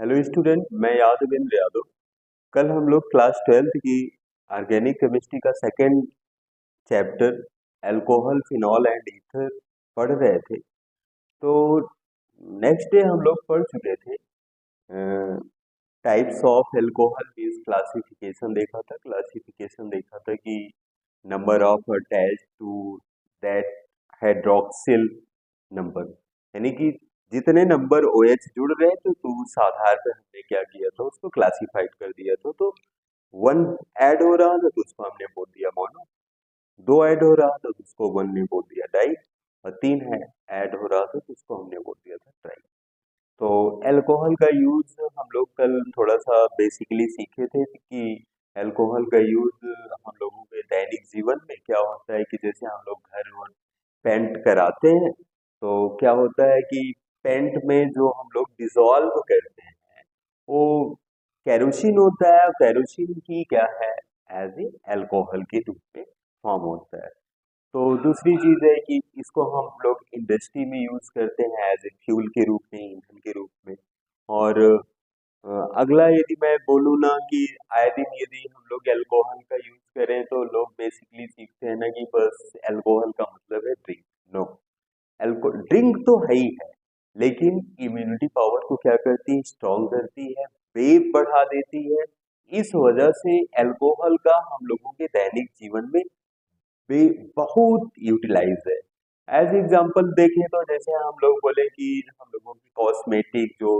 Hello student, मैं यादवेंद्र यादव। कल हम लोग क्लास 12th की ऑर्गेनिक केमिस्ट्री का second chapter alcohol, phenol and ether पढ़ रहे थे। तो नेक्स्ट डे हम लोग पढ़ चुके थे types of alcohol means classification देखा था। क्लासिफिकेशन देखा था कि number of attach to that hydroxyl number, यानी कि जितने नंबर OH जुड़ रहे थे तो उस आधार पर हमने क्या किया था, उसको क्लासिफाइड कर दिया था। तो वन ऐड हो रहा था तो उसको हमने बोल दिया मोनो, दो ऐड हो रहा था तो उसको वन ने बोल दिया डाई, और तीन है ऐड हो रहा था तो उसको हमने बोल दिया था ट्राई। तो अल्कोहल का यूज हम लोग कल थोड़ा सा बेसिकली सीखे थे कि अल्कोहल का यूज हम लोगों के दैनिक जीवन में क्या होता है कि जैसे हम लोग घर और पेंट कराते हैं तो क्या होता है कि पेंट में जो हम लोग डिजॉल्व करते हैं वो केरोसिन होता है, और केरोसिन की क्या है, एज ए अल्कोहल के रूप में फॉर्म होता है। तो दूसरी चीज है कि इसको हम लोग इंडस्ट्री में यूज करते हैं एज ए फ्यूल के रूप में, ईंधन के रूप में। और अगला यदि मैं बोलूँ ना कि आए दिन यदि हम लोग अल्कोहल का यूज करें तो लोग बेसिकली सीखते हैं ना कि बस अल्कोहल का मतलब है ड्रिंक। नो, अल्कोहल ड्रिंक तो है ही है, लेकिन इम्यूनिटी पावर को क्या करती है, स्ट्रॉन्ग करती है, वेट बढ़ा देती है। इस वजह से अल्कोहल का हम लोगों के दैनिक जीवन में भी बहुत यूटिलाइज है। एज एग्जाम्पल देखें तो जैसे हम लोग बोले कि हम लोगों की कॉस्मेटिक जो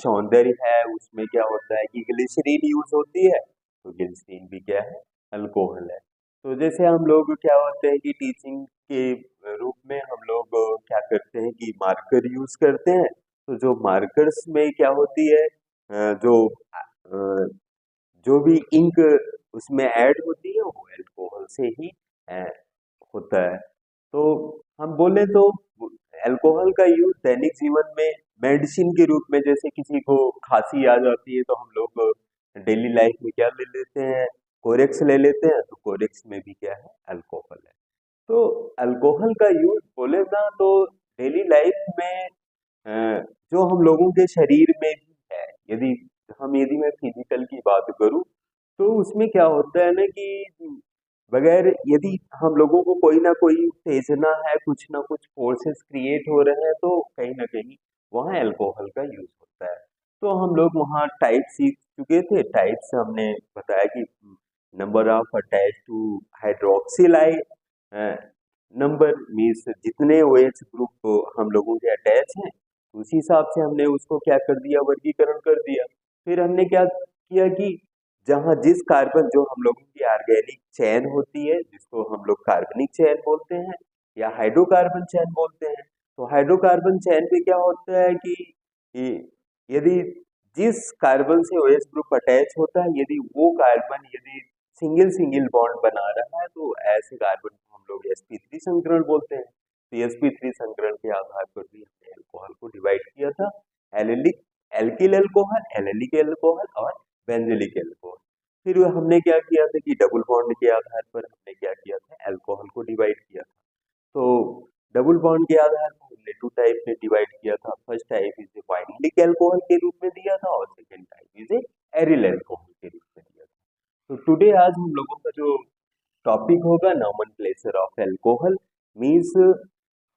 सौंदर्य है उसमें क्या होता है कि ग्लिसरीन यूज होती है, तो ग्लिसरीन भी क्या है, अल्कोहल है। तो जैसे हम लोग क्या होते हैं कि टीचिंग के रूप में हम लोग क्या करते हैं कि मार्कर यूज करते हैं। तो जो मार्कर्स में क्या होती है, जो भी इंक उसमें ऐड होती है वो अल्कोहल से ही अ, होता है। तो हम बोले तो अल्कोहल का यूज दैनिक जीवन में मेडिसिन के रूप में, जैसे किसी को खांसी आ जाती है तो हम लोग डेली लाइफ में क्या ले लेते हैं, कोरेक्स ले लेते हैं, तो कोरेक्स में भी क्या है, अल्कोहल है। तो अल्कोहल का यूज बोले ना तो डेली लाइफ में जो हम लोगों के शरीर में भी है, यदि मैं फिजिकल की बात करूं तो उसमें क्या होता है ना कि बगैर यदि हम लोगों को कोई ना कोई उत्तेजना है, कुछ ना कुछ फोर्सेस क्रिएट हो रहे हैं, तो कहीं ना कहीं वहाँ अल्कोहल का यूज होता है। तो हम लोग वहाँ टाइप सीख चुके थे। टाइप से हमने बताया कि number of attach to hydroxyl I number means जितने OH ग्रुप हम लोगों के अटैच हैं, उसी हिसाब से हमने उसको क्या कर दिया, वर्गीकरण कर दिया। फिर हमने क्या किया कि जहाँ जिस कार्बन, जो हम लोगों की ऑर्गेनिक चेन होती है जिसको हम लोग कार्बनिक चेन बोलते हैं या हाइड्रोकार्बन चेन बोलते हैं, तो हाइड्रोकार्बन चेन पे क्या होता है कि यदि जिस कार्बन से OH ग्रुप अटैच होता है, यदि वो कार्बन यदि सिंगल सिंगल बॉन्ड बना रहा है तो ऐसे कार्बन को हम लोग sp3 संकरण बोलते हैं। तो sp3 संकरण के आधार पर भी हमने अल्कोहल को डिवाइड किया था, allylic alkyl alcohol, allylic alcohol और बेंजिलिक अल्कोहल। फिर हमने क्या किया था कि डबल बॉन्ड के आधार पर हमने क्या किया था, अल्कोहल को डिवाइड किया था। तो डबल बॉन्ड के आधार पर हमने टू टाइप में डिवाइड किया था। First type is a vinylic alcohol के रूप में दिया था और second type is a aryl alcohol के रूप में दिया था। तो टुडे आज हम लोगों का जो टॉपिक होगा नॉमेनक्लेचर ऑफ अल्कोहल मीन्स,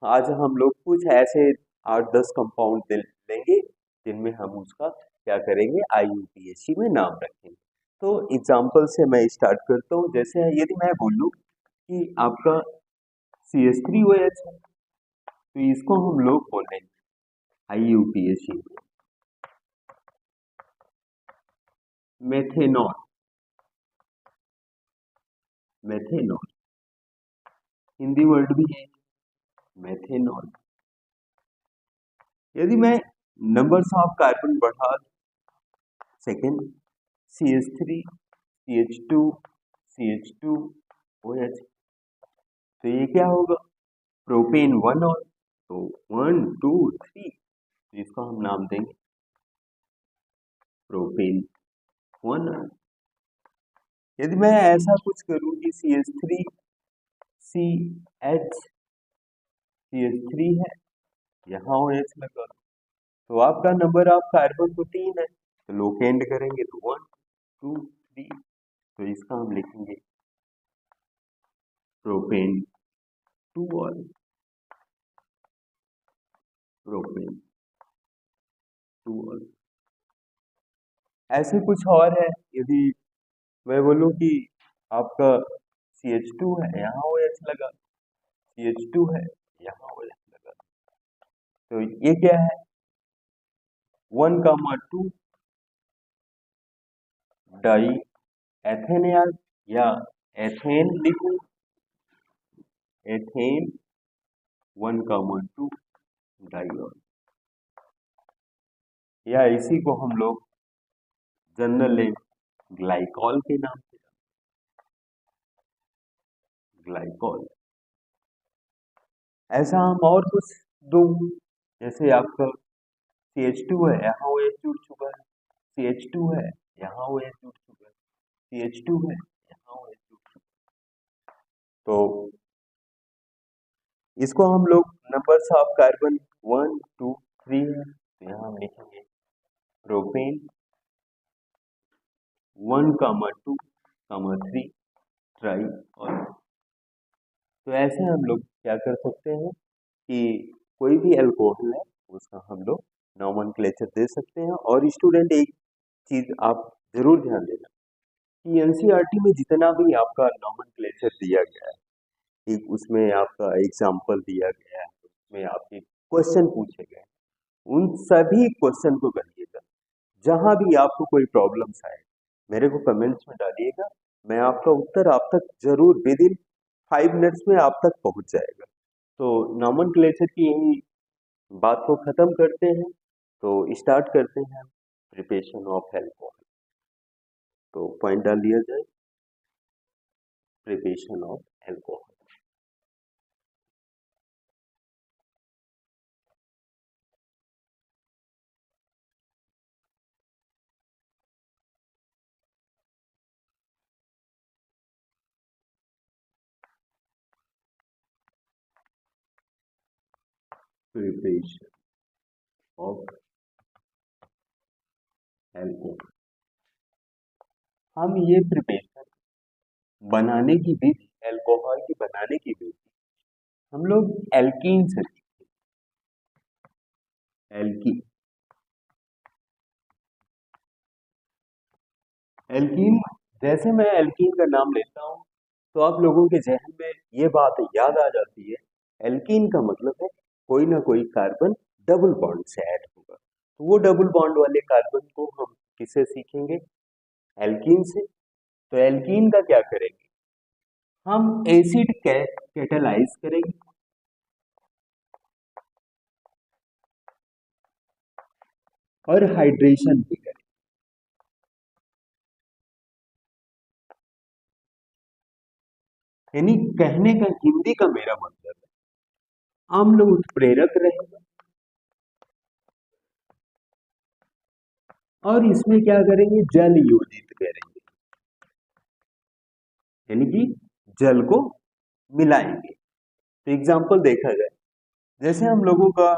आज हम लोग कुछ ऐसे 8-10 कंपाउंड लेंगे जिनमें हम उसका क्या करेंगे, IUPAC में नाम रखेंगे। तो एग्जाम्पल से मैं स्टार्ट करता हूँ। जैसे यदि मैं बोलूँ कि आपका CH3OH है तो इसको हम लोग बोलेंगे IUPAC methanol. Methanol Hindi word भी है मेथेनॉल। यदि मैं नंबर्स ऑफ कार्बन बढ़ा, सेकेंड CH3 CH2 CH2OH, तो ये क्या होगा, प्रोपेन वन। और तो 1 2 3, तो इसका हम नाम देंगे प्रोपेन वन। यदि मैं ऐसा कुछ करूं कि CH3CH, CH3 है, यहाँ OH लगा तो आपका नंबर ऑफ कार्बन तो 3 है, तो लोकेंड करेंगे तो 1 2 3, तो इसका हम लिखेंगे प्रोपेन 2 और प्रोपेन 2 और। ऐसे कुछ और है, यदि मैं बोलूं कि आपका CH2 है, यहाँ OH लगा, CH2 है, यहाँ OH लगा, तो ये क्या है 1,2 डाई एथेन, या एथेन लिखूं, एथेन 1,2 डाइऑल, या इसी को हम लोग जनरल नेम ग्लाइकॉल के नाम से, ग्लाइकॉल। ऐसा हम और कुछ दूं, जैसे आपका CH2 है, यहाँ OH जुड़ चुका है, CH2 है, यहाँ OH जुड़ चुका है, CH2 है, यहाँ OH जुड़ चुका है, तो इसको हम लोग नंबर्स ऑफ कार्बन 1 2 3 है, तो यहाँ हम लिखेंगे प्रोपेन 1,2,3 ट्राई। और तो ऐसे हम लोग क्या कर सकते हैं कि कोई भी अल्कोहल है उसका हम लोग नॉमेनक्लेचर दे सकते हैं। और स्टूडेंट एक चीज आप जरूर ध्यान देना कि एनसीईआरटी में जितना भी आपका नॉमेनक्लेचर दिया गया है, एक उसमें आपका एग्जाम्पल दिया गया है, उसमें आपके क्वेश्चन पूछे गए हैं, उन सभी क्वेश्चन को करिएगा। जहां भी आपको कोई प्रॉब्लम्स आए मेरे को कमेंट्स में डालिएगा, मैं आपका उत्तर आप तक जरूर विद इन 5 मिनट्स में आप तक पहुंच जाएगा। तो नॉमेनक्लेचर की यही बात को खत्म करते हैं, तो स्टार्ट करते हैं प्रिपरेशन ऑफ अल्कोहल। तो पॉइंट डाल दिया जाए, preparation of alcohol. Preparation of alcohol, हम ये प्रिपरेशन बनाने की विधि, अल्कोहल की बनाने की विधि हम लोग एल्कीन से, एल्कीन, एल्कीन, जैसे मैं एल्कीन का नाम लेता हूं तो आप लोगों के जहन में ये बात याद आ जाती है, एल्कीन का मतलब है कोई ना कोई कार्बन डबल बॉन्ड से ऐड होगा। तो वो डबल बॉन्ड वाले कार्बन को हम किससे सीखेंगे, एल्कीन से। तो एल्कीन का क्या करेंगे, हम एसिड कैटेलाइज करेंगे और हाइड्रेशन भी करेंगे। यानी कहने का हिंदी का मेरा मतलब है अम्ल उत्प्रेरक रहेगा, और इसमें क्या करेंगे, जल योजित करेंगे, यानी कि जल को मिलाएंगे। तो एग्जाम्पल देखा जाए, जैसे हम लोगों का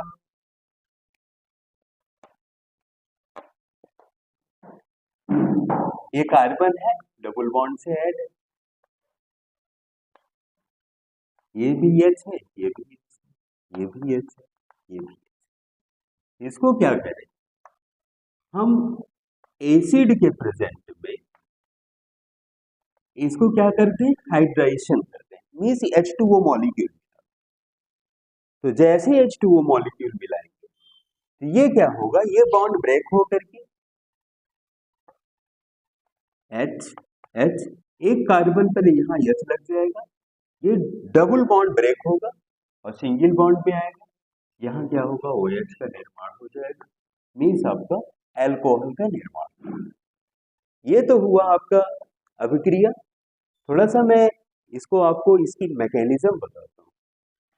ये कार्बन है, डबल बॉन्ड से ऐड है, ये भी एच है, ये भी एच है, ये भी एच है, ये भी H। इसको क्या करें, हम एसिड के प्रेजेंट में इसको क्या करते हैं, हाइड्रेशन करते हैं, मीन्स H2O मॉलिक्यूल। तो जैसे H2O मॉलिक्यूल मिलाएंगे तो ये क्या होगा, ये बॉन्ड ब्रेक हो करके H H, एक कार्बन पर यहाँ H लग जाएगा, ये डबल बॉन्ड ब्रेक होगा और सिंगल बॉन्ड पे आएगा, यहाँ क्या होगा, OH का निर्माण हो जाएगा, मीन्स आपका अल्कोहल का निर्माण। ये तो हुआ आपका अभिक्रिया। थोड़ा सा मैं इसको आपको इसकी मैकेनिज्म बताता हूँ।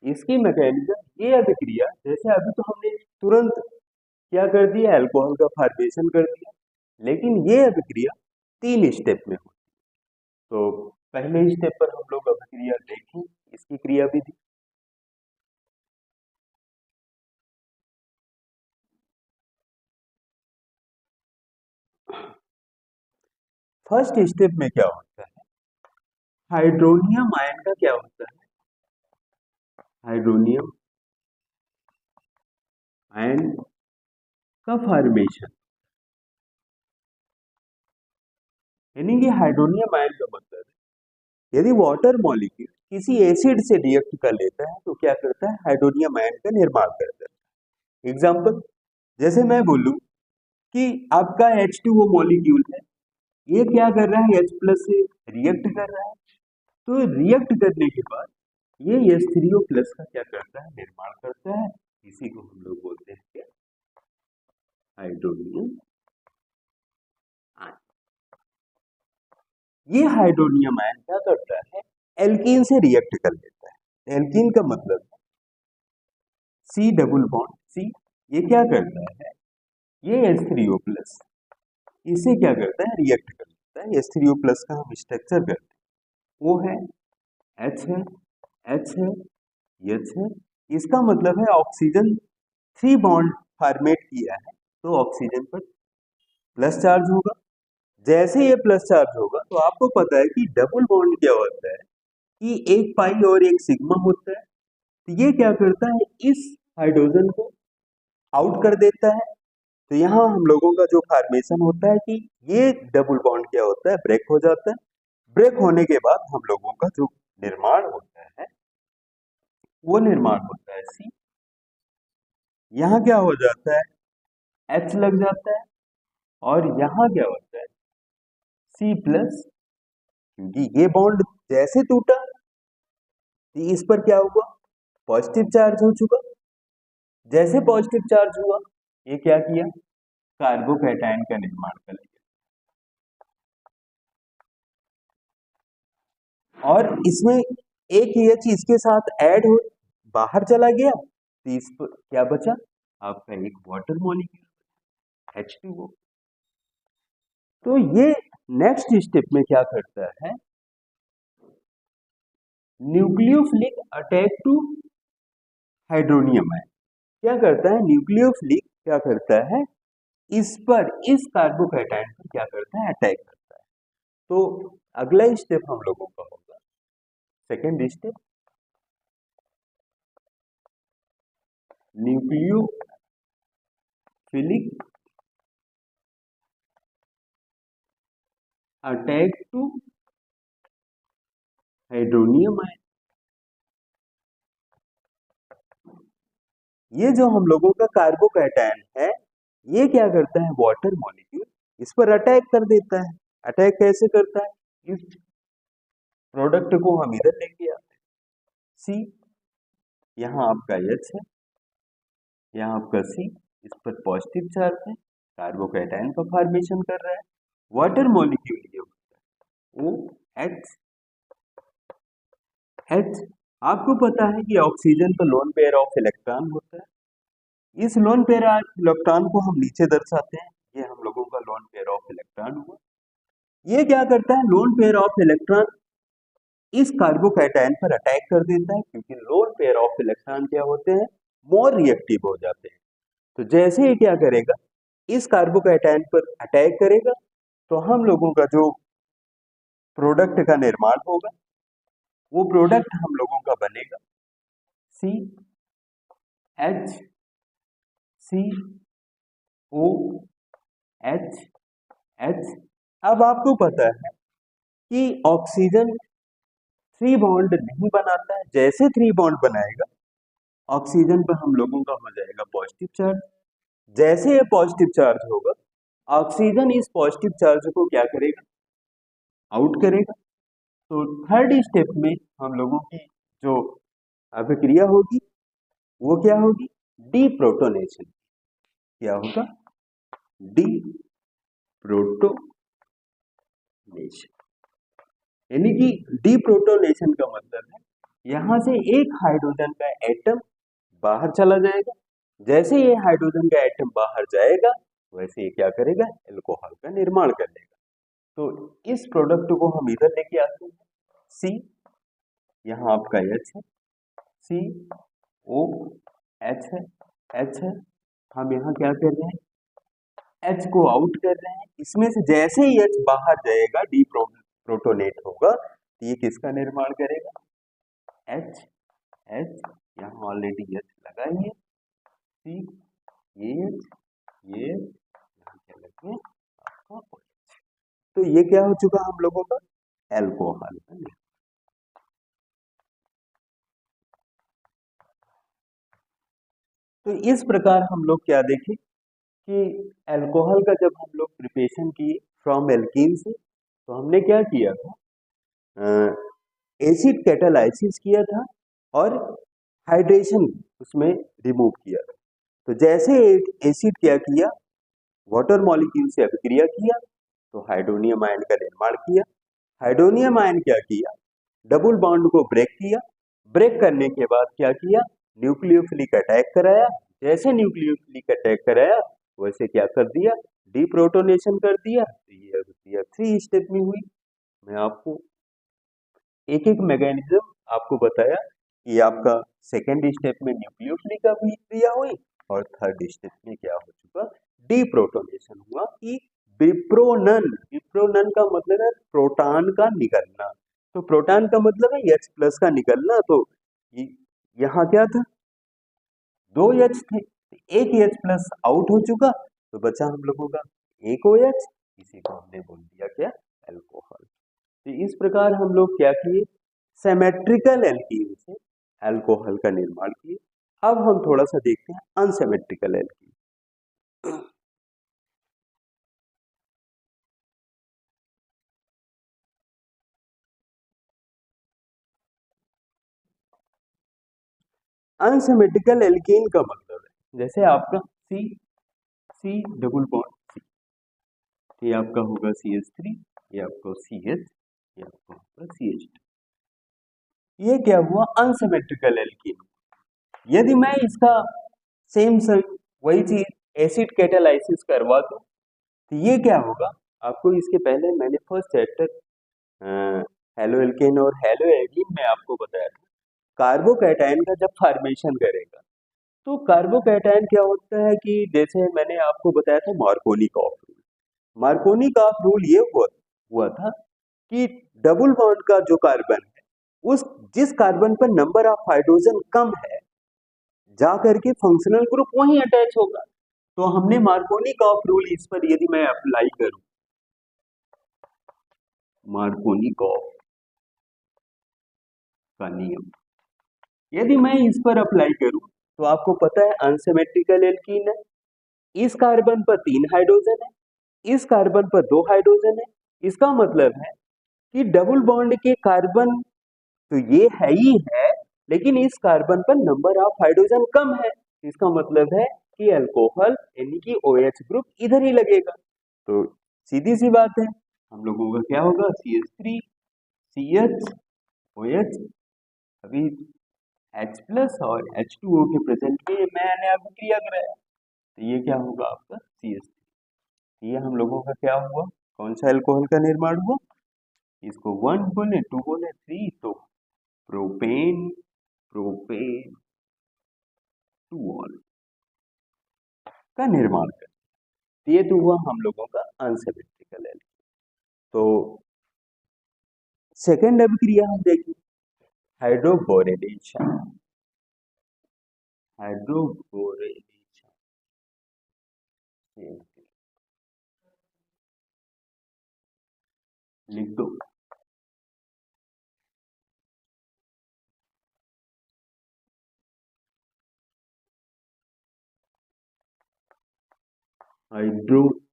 इसकी मैकेनिज्म, ये अभिक्रिया जैसे अभी तो हमने तुरंत क्या कर दिया, अल्कोहल का फॉर्मेशन कर दिया, लेकिन ये अभिक्रिया 3 स्टेप में होती है। तो पहले स्टेप पर हम लोग अभिक्रिया देखें, इसकी क्रिया विधि। फर्स्ट स्टेप में क्या होता है, हाइड्रोनियम आयन का क्या होता है, हाइड्रोनियम आयन का फॉर्मेशन, यानी कि हाइड्रोनियम आयन का मतलब है यदि वाटर मॉलिक्यूल किसी एसिड से रिएक्ट कर लेता है तो क्या करता है, हाइड्रोनियम आयन का निर्माण करता है। एग्जांपल, जैसे मैं बोलूं कि आपका H2O मॉलिक्यूल है, ये क्या कर रहा है, H प्लस से रिएक्ट कर रहा है, तो रिएक्ट करने के बाद ये H3O प्लस का क्या करता है, निर्माण करता है। इसी को हम लोग बोलते हैं क्या, हाइड्रोनियम आयन। ये हाइड्रोनियम आयन क्या करता है, एल्कीन से रिएक्ट कर लेता है। एल्कीन का मतलब है C डबल बॉन्ड C, ये क्या करता है, ये H3O प्लस इसे क्या करता है, रिएक्ट कर लेता है। H3O प्लस का हम स्ट्रक्चर करते हैं, वो है H है, H है, H है। इसका मतलब है ऑक्सीजन 3 बॉन्ड फॉर्मेट किया है, तो ऑक्सीजन पर प्लस चार्ज होगा। जैसे ये प्लस चार्ज होगा तो आपको पता है कि डबल बॉन्ड क्या होता है, कि एक पाई और एक सिग्मा होता है, तो ये क्या करता है, इस हाइड्रोजन को आउट कर देता है। तो यहाँ हम लोगों का जो फॉर्मेशन होता है कि ये डबल बॉन्ड क्या होता है, ब्रेक हो जाता है। ब्रेक होने के बाद हम लोगों का जो निर्माण होता है वो निर्माण होता है सी, यहाँ क्या हो जाता है, H लग जाता है, और यहाँ क्या होता है, C प्लस, क्योंकि ये बॉन्ड जैसे टूटा तो इस पर क्या हुआ, पॉजिटिव चार्ज हो चुका। जैसे पॉजिटिव चार्ज हुआ, ये क्या किया, कार्बोकैटायन का निर्माण कर लिया, और इसमें एक H इसके साथ ऐड हो बाहर चला गया, तो इस पर क्या बचा, आपका एक वाटर मॉलिक्यूल H2O। तो ये नेक्स्ट स्टेप में क्या करता है, nucleophilic attack to hydronium ion. क्या करता है, न्यूक्लियोफिलिक क्या करता है, इस पर, इस कार्बोकैटायन पर क्या करता है, अटैक करता है। तो अगला स्टेप हम लोगों का होगा second step, nucleophilic attack to hydronium ion. ये जो हम लोगों का कार्बोकैटायन है, ये क्या करता है, वाटर मॉलिक्यूल इस पर अटैक कर देता है। अटैक कैसे करता है, इस प्रोडक्ट को हम इधर लेके आते हैं सी, यहाँ आपका H है, यहाँ आपका C, इस पर पॉजिटिव चार्ज है, कार्बोकैटायन का फॉर्मेशन कर रहा है। वाटर मॉलिक्यूल ये होता है OH। H, आपको पता है कि ऑक्सीजन तो लोन पेयर ऑफ इलेक्ट्रॉन होता है, इस लोन पेयर ऑफ इलेक्ट्रॉन को हम नीचे दर्शाते हैं, ये हम लोगों का लोन पेयर ऑफ इलेक्ट्रॉन हुआ। ये क्या करता है, लोन पेयर ऑफ इलेक्ट्रॉन इस कार्बोकैटायन पर अटैक कर देता है, क्योंकि लोन पेयर ऑफ इलेक्ट्रॉन क्या होते हैं, मोर रिएक्टिव हो जाते हैं। तो जैसे ही क्या करेगा, इस कार्बोकैटायन पर अटैक करेगा, तो हम लोगों का जो प्रोडक्ट का निर्माण होगा, वो प्रोडक्ट हम लोगों का बनेगा C H C O H H. अब आपको पता है कि ऑक्सीजन 3 बॉन्ड नहीं बनाता है, जैसे 3 बॉन्ड बनाएगा ऑक्सीजन पर हम लोगों का हो जाएगा पॉजिटिव चार्ज। जैसे ये पॉजिटिव चार्ज होगा, ऑक्सीजन इस पॉजिटिव चार्ज को क्या करेगा, आउट करेगा। तो थर्ड स्टेप में हम लोगों की जो अभिक्रिया होगी वो क्या होगी, डी प्रोटोनेशन। क्या होगा, डी प्रोटोनेशन, यानी कि डी प्रोटोनेशन का मतलब है यहां से एक हाइड्रोजन का एटम बाहर चला जाएगा। जैसे ये हाइड्रोजन का एटम बाहर जाएगा, वैसे ये क्या करेगा, एल्कोहल का निर्माण कर लेगा। तो इस प्रोडक्ट को हम इधर लेके आते हैं सी, यहाँ आपका H है, सी ओ एच है, H है, हम यहाँ क्या कर रहे हैं, H को आउट कर रहे हैं, इसमें से जैसे ही H बाहर जाएगा डी प्रोटोनेट होगा, तो ये किसका निर्माण करेगा? H H, यहाँ ऑलरेडी H लगा ही है, C ये H ये यहाँ क्या लगे आपका OH। तो ये क्या हो चुका हम लोगों का? एल्कोहल। तो इस प्रकार हम लोग क्या देखें कि अल्कोहल का जब हम लोग प्रिपरेशन किए फ्रॉम एल्कीन से, तो हमने क्या किया था? एसिड कैटालाइसिस किया था और हाइड्रेशन उसमें रिमूव किया था। तो जैसे एसिड क्या किया, वाटर मॉलिक्यूल से अभिक्रिया किया, तो हाइड्रोनियम आयन का निर्माण किया। हाइड्रोनियम आयन क्या किया? डबल बॉन्ड को ब्रेक किया। ब्रेक करने के बाद क्या किया? न्यूक्लियोफिलिक अटैक कराया। जैसे न्यूक्लियोफिलिक अटैक कराया, वैसे क्या कर दिया? डीप्रोटोनेशन कर दिया। तो ये अभिक्रिया 3 स्टेप में हुई। मैं आपको एक एक मैकेनिज्म आपको बताया कि आपका सेकेंड स्टेप में न्यूक्लियोफिलिक अभिक्रिया हुई और थर्ड स्टेप में क्या हो चुका? डीप्रोटोनेशन हुआ कि विप्रोनन। विप्रोनन का मतलब है प्रोटॉन का निकलना। तो प्रोटॉन का मतलब है H प्लस का निकलना। तो यहाँ क्या था? 2 H थे, एक H प्लस आउट हो चुका, तो बचा हम लोगों का एक OH। इसी को हमने बोल दिया क्या? अल्कोहल। तो इस प्रकार हम लोग क्या किए? सिमेट्रिकल एल्कीन से अल्कोहल का निर्माण किए। अब हम थोड़ा सा देखते हैं अनसिमेट्रिकल एल्कीन। अनसिमेट्रिकल एल्कीन का मतलब है जैसे आपका सी सी डबल बॉन्ड सी, ये आपका होगा CH3, ये आपका CH, ये आपका होगा CH2। ये क्या हुआ? Unsymmetrical alkene. यदि मैं इसका सेम वही चीज एसिड कैटालाइसिस करवा दूं, तो ये क्या होगा? आपको इसके पहले मैंने फर्स्ट चैप्टर हेलो एल्केन और हेलो एल्कीन में आपको बताया था, कार्बोकैटायन का जब फॉर्मेशन करेगा, तो कार्बोकैटायन क्या होता है कि जैसे मैंने आपको बताया था मार्कोनी का ऑफ रूल। मार्कोनी का ऑफ रूल ये हुआ था कि डबल बॉन्ड का जो कार्बन है, उस जिस कार्बन पर नंबर ऑफ हाइड्रोजन कम है, जा करके फंक्शनल ग्रुप वहीं अटैच होगा। तो हमने मार्कोनी का ऑफ रूल इस पर यदि मैं अप्लाई करूं, मार्कोनी का नियम यदि मैं इस पर अप्लाई करूं, तो आपको पता है अनसिमेट्रिकल एल्कीन है। इस कार्बन पर 3 हाइड्रोजन है, इस कार्बन पर 2 हाइड्रोजन है। इसका मतलब है कि डबल बॉन्ड के कार्बन तो ये है ही है, लेकिन इस कार्बन पर नंबर ऑफ हाइड्रोजन कम है। इसका मतलब है कि अल्कोहल यानी कि OH ग्रुप इधर ही लगेगा। तो सीधी सी बात है, हम लोगों का क्या होगा? CH3 CH OH। अभी H प्लस और H2O के प्रेजेंट में मैंने अभिक्रिया कराया, तो ये क्या होगा आपका? CH3। ये हम लोगों का क्या हुआ? कौन सा अल्कोहल का निर्माण हुआ? इसको 1 बोले, 2 बोले, 3, तो प्रोपेन प्रोपेन 2 का निर्माण कर। ये तो हुआ हम लोगों का अनसिमेट्रिकल एल्कीन। तो सेकेंड अभिक्रिया हम देखें, हाइड्रोबोरेनेशन। हाइड्रोबोरेनेशन लिख दो। हाइड्रोबोरेनेशन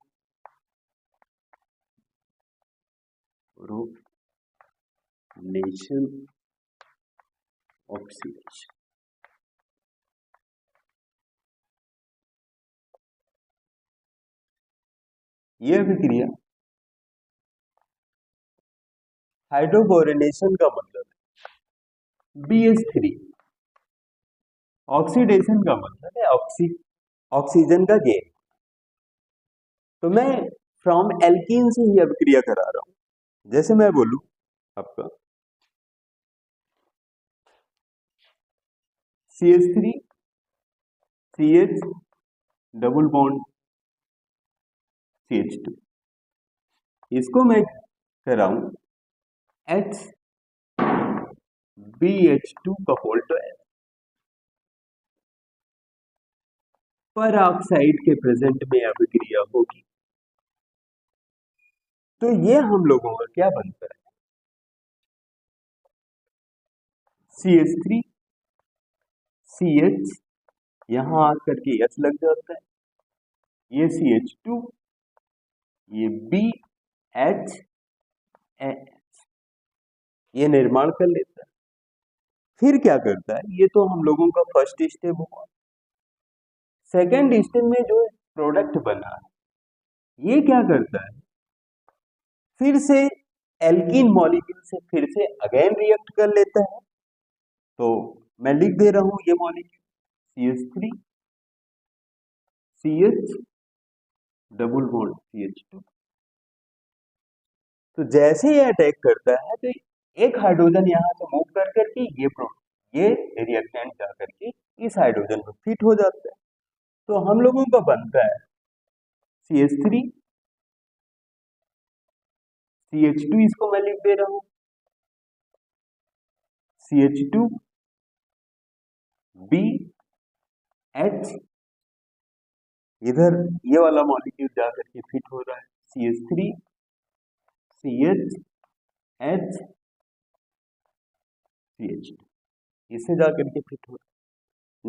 ऑक्सीडेशन। ये अभिक्रिया हाइड्रोबोरेनेशन का मतलब है BH3। ऑक्सीडेशन का मतलब है ऑक्सीजन का गेन। तो मैं फ्रॉम एल्कीन से ही अभिक्रिया करा रहा हूं। जैसे मैं बोलूं आपका CH3 CH double bond CH2, इसको मैं कराऊं HBH2 का होल ट्वाइस पर ऑक्साइड के प्रेजेंट में अभिक्रिया होगी, तो ये हम लोगों का क्या बनता है, CH3 CH, यहां आकर के H लग जाता है, ये CH2, ये BH, ये निर्माण कर लेता है। फिर क्या करता है, ये तो हम लोगों का फर्स्ट स्टेप हुआ। सेकेंड स्टेप में जो प्रोडक्ट बना ये क्या करता है, फिर से एल्कीन मॉलिक्यूल से फिर से अगेन रिएक्ट कर लेता है। तो मैं लिख दे रहा हूं ये molecule CH3 CH double bond CH2। तो जैसे ये अटैक करता है तो एक हाइड्रोजन यहां से मूव कर करके ये रिएक्टेंट जा करके इस हाइड्रोजन में फिट हो जाता है। तो हम लोगों का बनता है CH3 CH2, इसको मैं लिख दे रहा हूं CH2 BH, इधर ये वाला मॉलिक्यूल जा करके फिट हो रहा है CH3 CH H CH2, इससे जा करके फिट हो रहा है।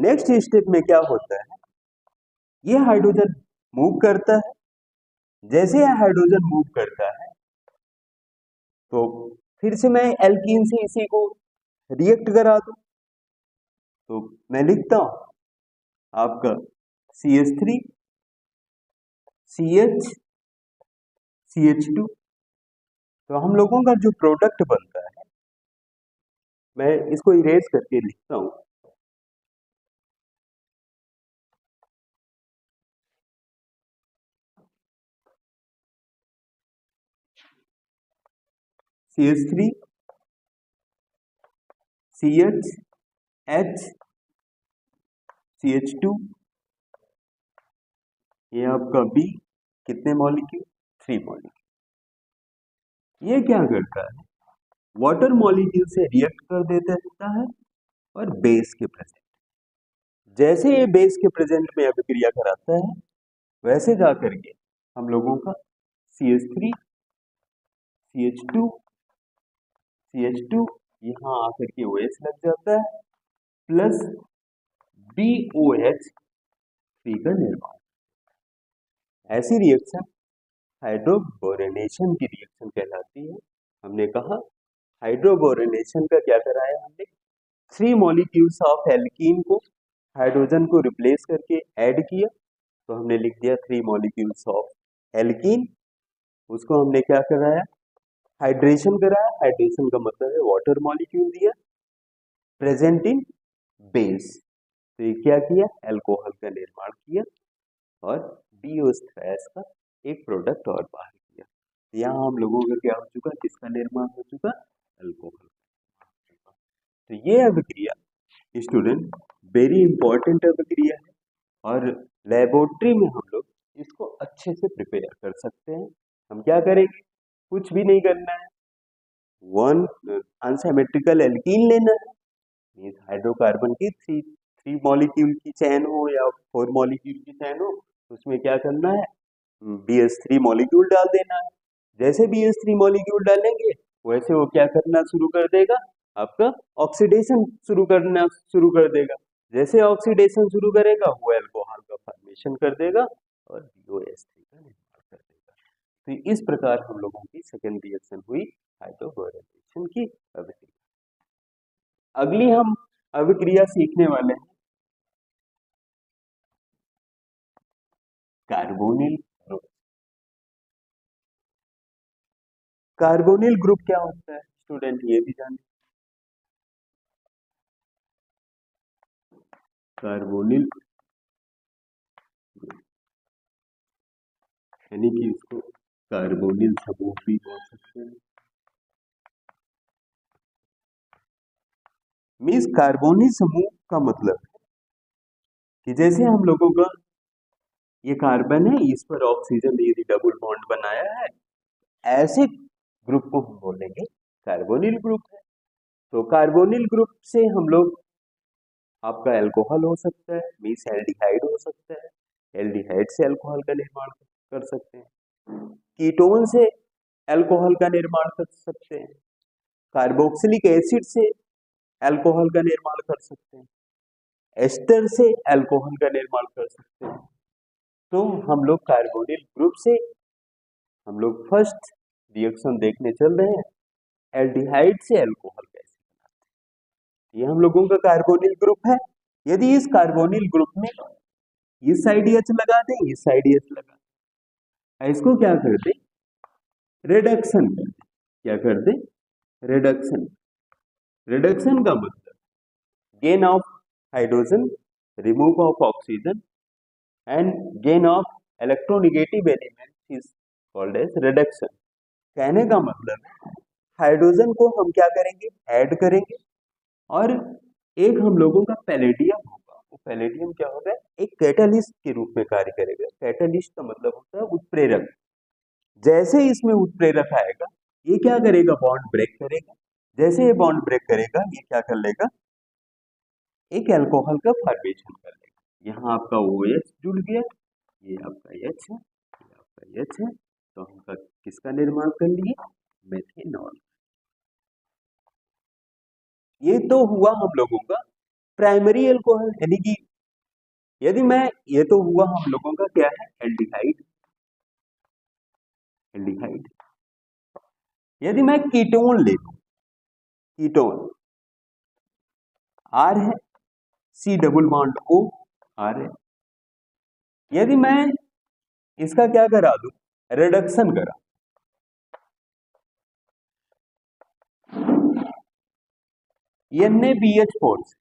नेक्स्ट स्टेप में क्या होता है, ये हाइड्रोजन मूव करता है, जैसे यह हाइड्रोजन मूव करता है तो फिर से मैं एल्कीन से इसी को रिएक्ट करा दूं। तो मैं लिखता हूं आपका CH3 CH CH2। तो हम लोगों का जो प्रोडक्ट बनता है, मैं इसको इरेज करके लिखता हूं CH3 CH H CH2, ये आपका B, कितने मॉलिक्यूल, 3 मॉलिक्यूल। ये क्या करता है, वाटर मॉलिक्यूल से रिएक्ट कर देता है और बेस के प्रेजेंट, जैसे ये बेस के प्रेजेंट में अभिक्रिया कराता है वैसे जा करके हम लोगों का CH3 CH2 CH2 यहाँ आकर के OH लग जाता है प्लस BOH3 का निर्माण। ऐसी रिएक्शन हाइड्रोबोरेनेशन की रिएक्शन कहलाती है। हमने कहा हाइड्रोबोरेनेशन का क्या कराया हमने, 3 मॉलिक्यूल्स ऑफ एल्कीन को हाइड्रोजन को रिप्लेस करके ऐड किया, तो हमने लिख दिया 3 मॉलिक्यूल्स ऑफ एल्कीन। उसको हमने क्या कराया, हाइड्रेशन कराया। हाइड्रेशन का मतलब है वाटर मॉलिक्यूल दिया प्रेजेंट इन बेस, तो ये क्या किया, अल्कोहल का निर्माण किया और डीओस्ट्रैस का एक प्रोडक्ट और बाहर किया। यहाँ हम लोगों का क्या हो चुका, किसका निर्माण हो चुका, अल्कोहल। तो ये अभिक्रिया स्टूडेंट वेरी इंपॉर्टेंट अभिक्रिया है और लेबोरेटरी में हम लोग इसको अच्छे से प्रिपेयर कर सकते हैं। हम क्या करेंगे, कुछ भी नहीं करना है, 1 अनसिमेट्रिकल एल्कीन लेना है, मींस हाइड्रोकार्बन की थ्री मॉलिक्यूल की चैन हो या 4 मॉलिक्यूल की चैन हो, उसमें क्या करना है, BH3 मॉलिक्यूल डाल देना है। जैसे BH3 मॉलिक्यूल डालेंगे वैसे वो क्या करना शुरू कर देगा, आपका ऑक्सीडेशन शुरू कर देगा। जैसे ऑक्सीडेशन शुरू करेगा वो अल्कोहल का फॉर्मेशन कर देगा और BOH3 का निर्माण कर देगा। तो इस प्रकार हम लोगों की सेकेंड रिएक्शन हुई हाइड्रोबोरेनेशन की अभिक्रिया। अगली हम अभिक्रिया सीखने वाले हैं कार्बोनिल ग्रुप। कार्बोनिल ग्रुप क्या होता है स्टूडेंट, ये भी जाने, कार्बोनिल यानी कि इसको कार्बोनिल समूह भी बोल सकते हैं। मीन्स कार्बोनिल समूह का मतलब है कि जैसे हम लोगों का ये कार्बन है, इस पर ऑक्सीजन ने यदि डबल बॉन्ड बनाया है, ऐसे ग्रुप को हम बोलेंगे कार्बोनिल ग्रुप है। तो कार्बोनिल ग्रुप से हम लोग, आपका अल्कोहल हो सकता है, मीन्स एल्डिहाइड हो सकता है, एल्डिहाइड से अल्कोहल का निर्माण कर सकते हैं, कीटोन से अल्कोहल का निर्माण कर सकते हैं, कार्बोक्सिलिक एसिड से अल्कोहल का निर्माण कर सकते हैं, एस्टर से अल्कोहल का निर्माण कर सकते हैं। तो हम लोग कार्बोनिल ग्रुप से हम लोग फर्स्ट रिएक्शन देखने चल रहे हैं, एल्डिहाइड से अल्कोहल कैसे बनाते हैं। ये हम लोगों का कार्बोनिल ग्रुप है। यदि इस कार्बोनिल ग्रुप में इस साइड एच लगा दें, इस साइड एच लगा दें, इसको क्या कर दें, रिडक्शन कर दें। क्या कर दें, रिडक्शन। रिडक्शन का मतलब gain of hydrogen, remove of oxygen and gain of electronegative element is called as reduction. कहने का मतलब हाइड्रोजन को हम क्या करेंगे, ऐड करेंगे, और एक हम लोगों का पैलेडियम होगा, वो पैलेडियम क्या होगा, एक कैटालिस्ट के रूप में कार्य करेगा। कैटालिस्ट का मतलब होता है उत्प्रेरक। जैसे इसमें उत्प्रेरक आएगा, ये क्या करेगा, बॉन्ड ब्रेक करेगा। जैसे ये बॉन्ड ब्रेक करेगा, ये क्या कर लेगा, एक अल्कोहल का फॉर्मेशन कर लेगा। यहाँ आपका OH जुड़ गया, ये आपका H है, ये आपका H है, तो हम किसका निर्माण कर लिए, मेथेनॉल। ये तो हुआ हम लोगों का प्राइमरी अल्कोहल, यानी कि यदि मैं, ये तो हुआ हम लोगों का क्या है, एल्डिहाइड। एल्डिहाइड यदि मैं कीटोन ले लूं, कीटोन R है, C double bond O R है। यदि मैं इसका क्या करा दूं, रिडक्शन करा, NaBH4 से,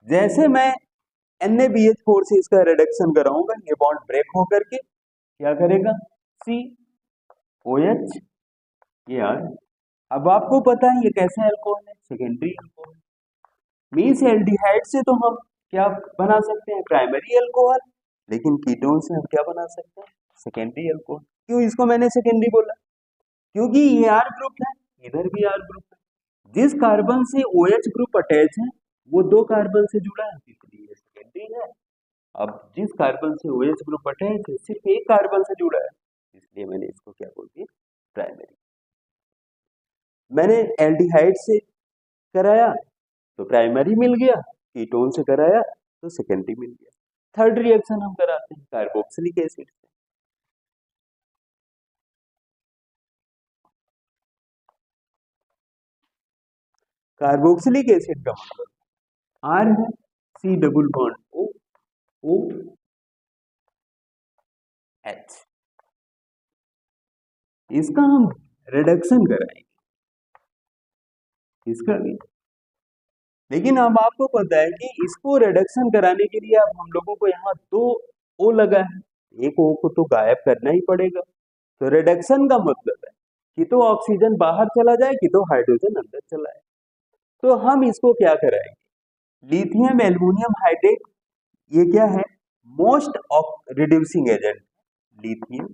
जैसे मैं NaBH4 से इसका रिडक्शन कराऊंगा, ये बॉन्ड ब्रेक होकर के क्या करेगा, COH, ये R। अब आपको पता है ये कैसा अल्कोहल है, सेकेंडरी अल्कोहल। मीन्स एल्डिहाइड से तो हम क्या बना सकते हैं, प्राइमरी अल्कोहल, लेकिन कीटोन से हम क्या बना सकते हैं, सेकेंडरी अल्कोहल। क्यों इसको मैंने सेकेंडरी बोला, क्योंकि ये R ग्रुप है, इधर भी R ग्रुप है। जिस कार्बन से OH ग्रुप अटैच है, वो दो कार्बन से जुड़ा है, इसलिए सेकेंडरी है। अब जिस कार्बन से OH ग्रुप अटैच है, सिर्फ एक कार्बन से जुड़ा है, इसलिए मैंने इसको क्या बोल दिया, प्राइमरी। मैंने एल्डिहाइड से कराया तो प्राइमरी मिल गया, कीटोन से कराया तो सेकेंडरी मिल गया। थर्ड रिएक्शन हम कराते हैं कार्बोक्सिलिक एसिड से। कार्बोक्सिलिक एसिड का मतलब R है, C double bond O, O H, इसका हम रिडक्शन कराएंगे, इसका भी। लेकिन अब आपको पता है कि इसको रिडक्शन कराने के लिए अब हम लोगों को यहाँ दो O लगा है, एक O को तो गायब करना ही पड़ेगा। तो रिडक्शन का मतलब है कि तो ऑक्सीजन बाहर चला जाए, कि तो हाइड्रोजन अंदर चला जाए। तो हम इसको क्या कराएंगे, लिथियम एल्युमिनियम हाइड्रेट, ये क्या है, most reducing agent, lithium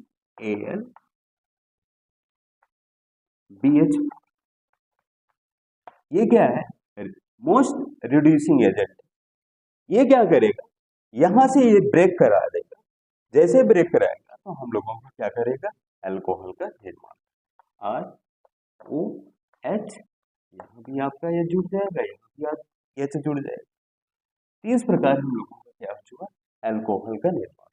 AlBH, ये क्या है, मोस्ट रिड्यूसिंग एजेंट। ये क्या करेगा, यहां से ये ब्रेक करा देगा। जैसे ब्रेक कराएगा तो हम लोगों को क्या करेगा, अल्कोहल का निर्माण, ROH, यहाँ भी आपका ये जुड़ जाएगा, यहाँ भी H जुड़ जाएगा। इस प्रकार हम लोगों का क्या हुआ, अल्कोहल का निर्माण।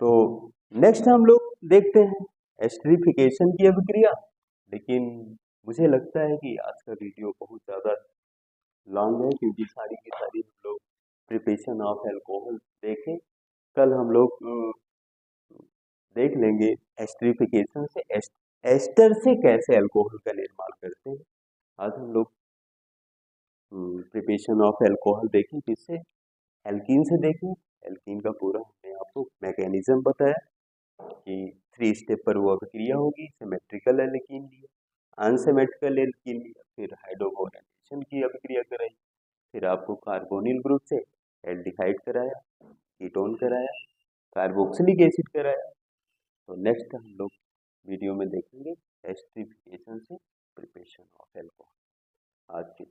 तो नेक्स्ट हम लोग देखते हैं एस्टरिफिकेशन की अभिक्रिया। लेकिन मुझे लगता है कि आज का वीडियो बहुत ज़्यादा लॉन्ग है, क्योंकि सारी की सारी हम लोग प्रिपरेशन ऑफ अल्कोहल देखें। कल हम लोग देख लेंगे एस्टरिफिकेशन से, एस्टर से कैसे अल्कोहल का निर्माण करते हैं। आज हम लोग प्रिपरेशन ऑफ अल्कोहल देखें, किससे, एल्कीन से देखें। एल्कीन का पूरा हमने आपको मैकेनिज्म बताया कि 3 स्टेप पर वो अभिक्रिया होगी। सिमेट्रिकल एल्कीन लिया, अनसिमेट्रिकल एल्कीन लिया, फिर हाइड्रोकोरेलेशन की अभिक्रिया कराई, फिर आपको कार्बोनिल ग्रुप से एल्डिहाइड कराया, कीटोन कराया, कार्बोक्सिलिक एसिड कराया। तो नेक्स्ट हम लोग वीडियो में देखेंगे एस्टरीफिकेशन से प्रिपरेशन ऑफ एल्कोहल। आज के